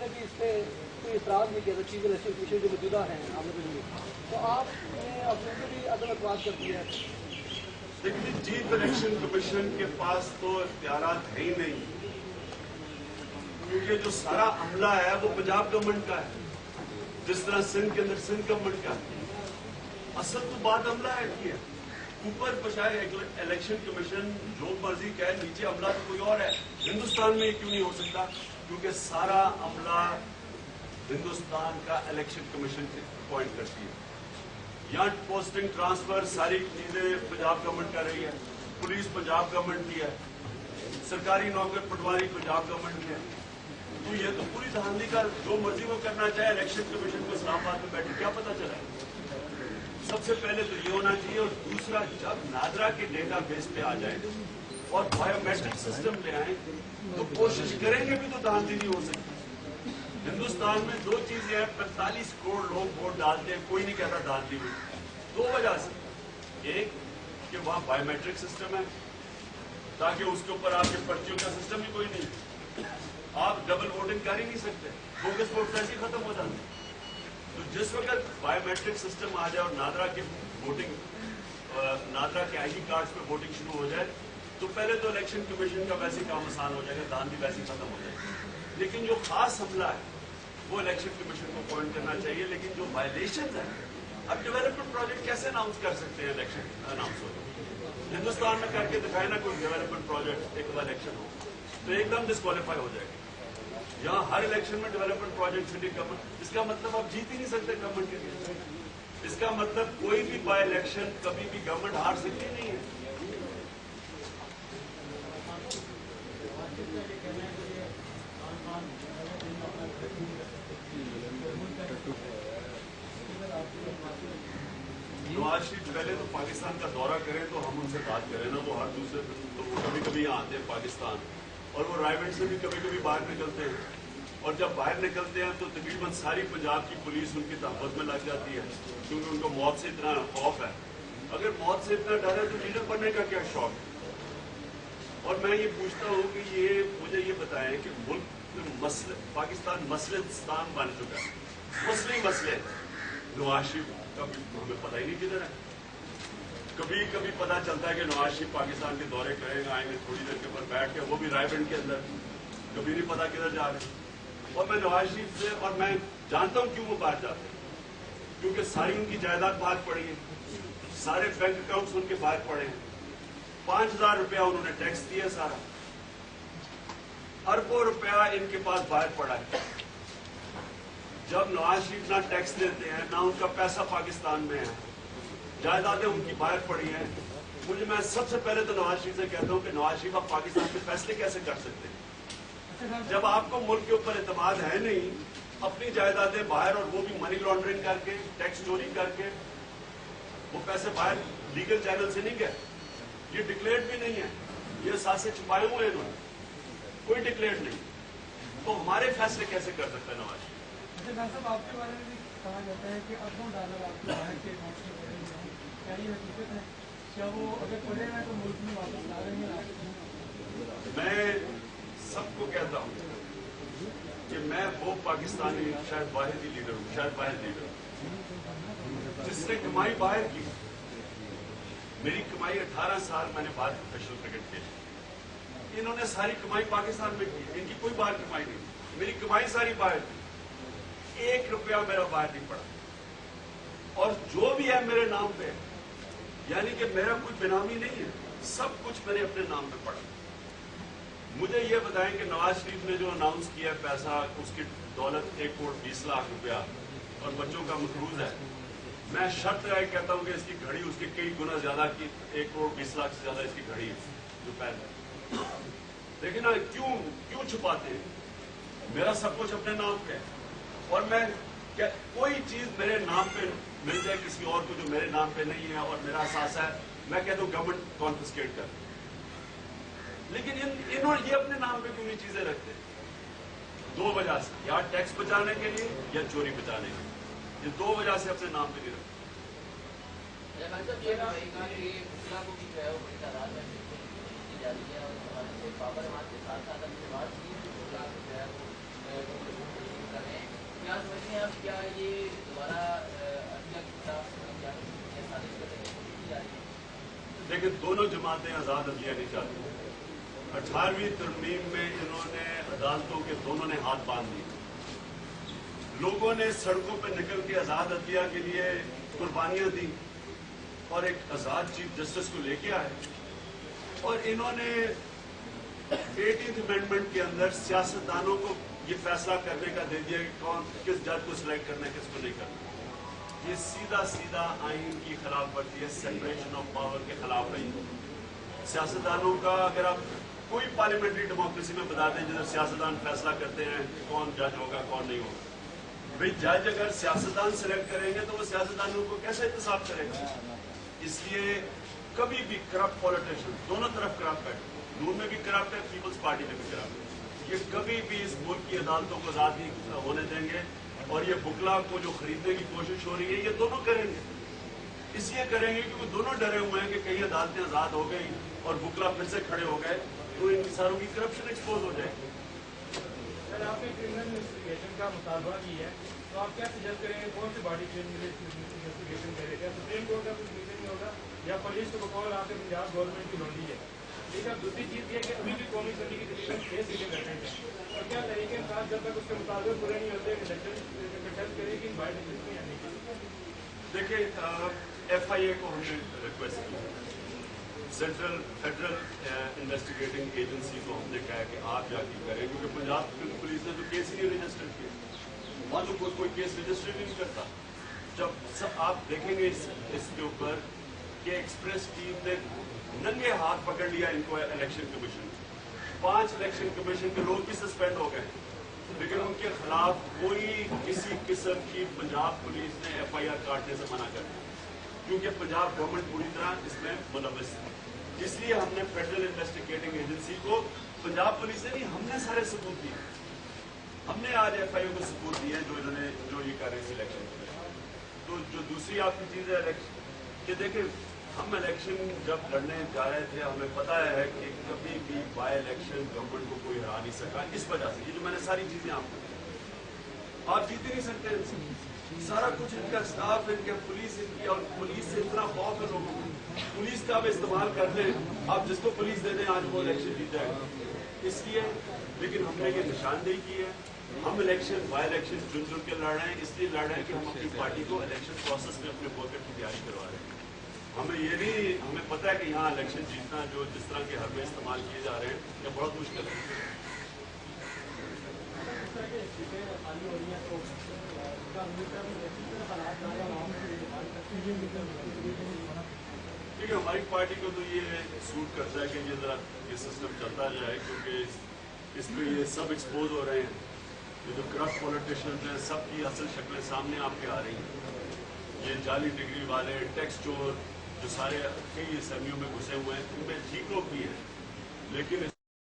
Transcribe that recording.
نے بھی اس پہ کوئی اعتراض نہیں کیا تھا چیف الیکشن کمیشن جو موجودہ ہیں عامر وزیر، تو آپ نے اپنے کو بھی عدم اعتماد کر دیا ہے. دیکھیے چیف الیکشن کمیشن کے پاس تو اختیارات ہے ہی نہیں، کیونکہ جو سارا عملہ ہے وہ پنجاب گورنمنٹ کا ہے، جس طرح سندھ کے اندر سندھ گورنمنٹ کا ہے. اصل تو بات عملہ ہے کی ہے، اوپر بشائے الیکشن کمیشن جو مرضی کہے، نیچے عملہ تو کوئی اور ہے. ہندوستان میں یہ کیوں نہیں ہو سکتا؟ کیونکہ سارا عملہ ہندوستان کا الیکشن کمیشن اپوائنٹ کرتی ہے. یہاں پوسٹنگ ٹرانسفر ساری چیزیں پنجاب گورنمنٹ کر رہی ہے، پولیس پنجاب گورنمنٹ کی ہے، سرکاری نوکر پٹواری پنجاب گورنمنٹ کی ہے. تو یہ تو پوری دھاندلی کا جو مرضی وہ کرنا چاہے. الیکشن کمیشن کو اسلام آباد میں بیٹھے کیا پتا چلا؟ سب سے پہلے تو یہ ہونا چاہیے. اور دوسرا، جب نادرا کے ڈیٹا بیس پہ آ جائے اور بایو میٹرک سسٹم لے آئیں تو کوشش کریں گے بھی تو دھاندلی نہیں ہو سکتی. ہندوستان میں دو چیزیں ہیں، 45 کروڑ لوگ ووٹ ڈالتے ہیں، کوئی نہیں کہتا دھاندلی ہوئی. دو وجہ سے، ایک کہ وہاں بایو میٹرک سسٹم ہے تاکہ اس کے اوپر آپ کے پرچیوں کا سسٹم ہی کوئی نہیں، آپ ڈبل ووٹنگ کر ہی نہیں سکتے، بوگس ووٹ ایسے ہی ختم ہو جاتے. تو جس وقت بایو میٹرک سسٹم آ جائے اور نادرا کی ووٹنگ، نادرا کے آئی ڈی کارڈ پہ ووٹنگ شروع ہو جائے تو پہلے تو الیکشن کمیشن کا ویسے کام آسان ہو جائے گا، دھاندلی ویسے ختم ہو جائے گی. لیکن جو خاص حملہ ہے وہ الیکشن کمیشن کو پوائنٹ کرنا چاہیے. لیکن جو وائلیشن ہے، اب ڈیولپمنٹ پروجیکٹ کیسے اناؤنس کر سکتے ہیں؟ الیکشن اناؤنس ہو ہندوستان میں کر کے دکھائے نا کوئی ڈیولپمنٹ پروجیکٹ، ایک الیکشن ہو تو ایک دم ڈسکوالیفائی ہو جائے گا. یہاں ہر الیکشن میں ڈیولپمنٹ پروجیکٹ سٹی گورنمنٹ، اس کا مطلب آپ جیت ہی نہیں سکتے گورنمنٹ کے لیے. اس کا مطلب کوئی بھی بائی الیکشن کبھی بھی گورنمنٹ ہار سکتی نہیں ہے. نواز شریف پہلے تو پاکستان کا دورہ کریں تو ہم ان سے بات کریں نا. وہ ہر دوسرے تو وہ کبھی کبھی یہاں آتے ہیں پاکستان، اور وہ رائے گنج سے بھی کبھی کبھی باہر نکلتے ہیں. اور جب باہر نکلتے ہیں تو تقریباً ساری پنجاب کی پولیس ان کی تحفظ میں لگ جاتی ہے، کیونکہ ان کو موت سے اتنا خوف ہے. اگر موت سے اتنا ڈر ہے تو لیڈر بننے کا کیا شوق ہے؟ اور میں یہ پوچھتا ہوں کہ یہ مجھے یہ بتائیں کہ ملک پاکستان مسلستان بن چکا ہے، مسئلے نواز شریف کا ہمیں پتہ ہی نہیں کدھر ہے. کبھی کبھی پتا چلتا ہے کہ نواز شریف پاکستان کے دورے کریں گے، آئیں گے تھوڑی دیر کے اوپر بیٹھ کے، وہ بھی رائے گنج کے اندر. کبھی نہیں پتا کدھر جا رہے. اور میں نواز شریف سے، اور میں جانتا ہوں کیوں وہ باہر جاتے ہیں، کیونکہ ساری ان کی جائیداد باہر پڑی ہے، سارے بینک اکاؤنٹس ان کے باہر پڑے ہیں. 5000 روپیہ انہوں نے ٹیکس دیا، سارا اربوں روپیہ ان کے پاس باہر پڑا ہے. جب نواز شریف نہ ٹیکس دیتے ہیں، نہ ان کا پیسہ پاکستان میں ہے، جائیدادیں ان کی باہر پڑی ہیں. میں سب سے پہلے تو نواز شریف سے کہتا ہوں کہ نواز شریف آپ پاکستان کے فیصلے کیسے کر سکتے ہیں جب آپ کو ملک کے اوپر اعتماد ہے نہیں؟ اپنی جائیدادیں باہر، اور وہ بھی منی لانڈرنگ کر کے، ٹیکس چوری کر کے، وہ پیسے باہر لیگل چینل سے نہیں گئے، یہ ڈکلیئرڈ بھی نہیں ہے، یہ ساتھ چھپائے ہوئے انہوں نے، کوئی ڈکلیئرڈ نہیں. تو ہمارے فیصلے کیسے کر سکتا ہے نواز شریف؟ صاحب آپ کے بارے میں بھی کہا جاتا ہے کہ اربوں ڈالر آپ کے باہر کے اکاؤنٹ سے پڑے ہوئے ہیں، کیا یہ حقیقت ہے؟ کیا وہ اگر پڑے ہیں تو ملک میں واپس لا رہے ہیں؟ میں سب کو کہتا ہوں کہ میں وہ پاکستانی شاید واحد ہی لیڈر ہوں، شاید واحد لیڈر ہوں جس نے کمائی باہر کی. میری کمائی 18 سال میں نے باہر پروفیشنل کرکٹ کھیلی. انہوں نے ساری کمائی پاکستان میں کی، ان کی کوئی باہر کمائی نہیں. میری کمائی ساری باہر کی، 1 روپیہ میرا باہر نہیں پڑا. اور جو بھی ہے میرے نام پہ، یعنی کہ میرا کوئی بینامی نہیں ہے، سب کچھ میں نے اپنے نام پہ پڑا. مجھے یہ بتائیں کہ نواز شریف نے جو اناؤنس کیا ہے پیسہ، اس کی دولت 1 کروڑ 20 لاکھ روپیہ اور بچوں کا مقروض ہے. میں شرط لگائے کہتا ہوں کہ اس کی گھڑی اس کے کئی گنا زیادہ کی، 1 کروڑ 20 لاکھ سے زیادہ اس کی گھڑی ہے جو پہلے. لیکن نا کیوں چھپاتے ہیں؟ میرا سب کچھ اپنے نام پہ ہے. اور میں کوئی چیز میرے نام پہ مل جائے کسی اور کو جو میرے نام پہ نہیں ہے اور میرا اثاثہ ہے، میں کہتا ہوں گورنمنٹ کانفسکیٹ کر. لیکن انہوں نے یہ اپنے نام پہ کیوں نہیں چیزیں رکھتے؟ 2 وجہ سے، یا ٹیکس بچانے کے لیے یا چوری بچانے کے لیے. یہ 2 وجہ سے اپنے نام پہ نہیں رکھتے. اب کیا یہ دوبارہ عدلیہ کی خلاف سازش کر رہی ہے؟ لیکن دونوں جماعتیں آزاد عدلیہ نہیں چاہتی. 18ویں ترمیم میں انہوں نے عدالتوں کے دونوں نے ہاتھ باندھ دیے. لوگوں نے سڑکوں پہ نکل کے آزاد عدلیہ کے لیے قربانیاں دی اور ایک آزاد چیف جسٹس کو لے کے آئے, اور انہوں نے 18th امینڈمنٹ کے اندر سیاستدانوں کو یہ فیصلہ کرنے کا دے دیا کہ کون کس جج کو سلیکٹ کرنا ہے, کس کو نہیں کرنا. یہ سیدھا سیدھا آئین کی خلاف ورزی ہے, سیپریشن آف پاور کے خلاف ہے. سیاستدانوں کا اگر آپ کوئی پارلیمنٹری ڈیموکریسی میں بتا دیں جدھر سیاستدان فیصلہ کرتے ہیں کون جج ہوگا کون نہیں ہوگا. بھئی جج اگر سیاستدان سلیکٹ کریں گے تو وہ سیاستدانوں کو کیسے احتساب کرے گا؟ اس لیے کبھی بھی کرپٹ پولیٹیشین دونوں طرف کرپٹ ہے, نون میں بھی کرپٹ ہے, پیپلز پارٹی میں بھی کرپٹ ہے. یہ کبھی بھی اس ملک کی عدالتوں کو آزاد نہیں ہونے دیں گے, اور یہ بکلا کو جو خریدنے کی کوشش ہو رہی ہے یہ دونوں کریں گے. اس لیے کریں گے کیونکہ دونوں ڈرے ہوئے ہیں کہ کہیں عدالتیں آزاد ہو گئی اور بکلا پھر سے کھڑے ہو گئے تو ان ساروں کی کرپشن ایکسپوز ہو جائے گی. سر آپ نے کرمنل انویسٹیگیشن کا مطالبہ کی ہے تو آپ کیا سجیسٹ کریں گے کون سی باڈی انویسٹیگیشن کرے گا؟ سپریم کورٹ کا کچھ ریزن نہیں ہوگا یا پولیس کو بقول آپ کے پنجاب گورنمنٹ کی لونڈی ہے؟ ٹھیک ہے. دوسری چیز یہ کہ ابھی بھی قومی اسمبلی کی تقریباً 6 سیٹیں کرنے ہیں, اور کیا طریقے ساتھ جب تک اس کے مطالبے پورے نہیں ہوتے کنٹیسٹ کرے گی بائی ڈسٹرکٹ میں آنے کی؟ دیکھیں ایف آئی اے کو ہم نے ریکویسٹ کی, سینٹرل فیڈرل انویسٹیگیٹنگ ایجنسی کو ہم نے کہا کہ آپ جا کے کریں, کیونکہ پنجاب پولیس نے تو کیس ہی نہیں رجسٹر کیا, معلوم کوئی کیس رجسٹر نہیں کرتا. جب آپ دیکھیں گے اس کے اوپر کہ ایکسپریس ٹیم نے ننگے ہاتھ پکڑ لیا ان کو الیکشن کمیشن, 5 الیکشن کمیشن کے لوگ بھی سسپینڈ ہو گئے, لیکن ان کے خلاف کوئی کسی قسم کی پنجاب پولیس نے ایف آئی آر کاٹنے سے منع کر دیا, کیونکہ پنجاب گورنمنٹ پوری طرح اس میں ملوث ہے. اس لیے ہم نے فیڈرل انویسٹیگیٹنگ ایجنسی کو, پنجاب پولیس سے نہیں, ہم نے سارے ثبوت دیے. ہم نے آج ایف آئی او کو ثبوت دیے جو انہوں نے جو یہ کر رہے الیکشن. تو جو دوسری آپ کی چیز ہے کہ دیکھیں ہم الیکشن جب لڑنے جا رہے تھے ہمیں پتا ہے کہ کبھی بھی بائی الیکشن گورنمنٹ کو کوئی ہرا نہیں سکا, اس وجہ سے یہ جو میں نے ساری چیزیں آپ کو, آپ جیت ہی نہیں سکتے. سارا کچھ ان کا اسٹاف, ان کے پولیس, ان کی, اور پولیس سے اتنا خوف ہے لوگوں کو, پولیس کا آپ استعمال کر لیں, آپ جس کو پولیس دے دیں آج وہ الیکشن جیت جائے گا. اس لیے لیکن ہم نے یہ نشاندہی کی ہے, ہم الیکشن بائی الیکشن چن کے لڑ رہے ہیں, اس لیے لڑ رہے ہیں کہ ہم اپنی پارٹی کو الیکشن پروسیس میں اپنے ووٹر کی تیاری کروا رہے ہیں. ہمیں یہ نہیں, ہمیں پتہ ہے کہ یہاں الیکشن جیتنا جو جس طرح کے حربے استعمال کیے جا رہے ہیں یہ بہت مشکل ہے. ٹھیک ہے, ہماری پارٹی کو تو یہ سوٹ کرتا ہے کہ یہ ذرا یہ سسٹم چلتا جائے, کیونکہ اس میں یہ سب ایکسپوز ہو رہے ہیں. یہ جو کرپٹ پولیٹیشینز ہیں سب کی اصل شکلیں سامنے آپ کے آ رہی ہیں. یہ جعلی ڈگری والے, ٹیکس چور جو سارے کئی اسمبلیوں میں گھسے ہوئے ہیں, ان میں ٹھیک لوگ بھی ہیں, لیکن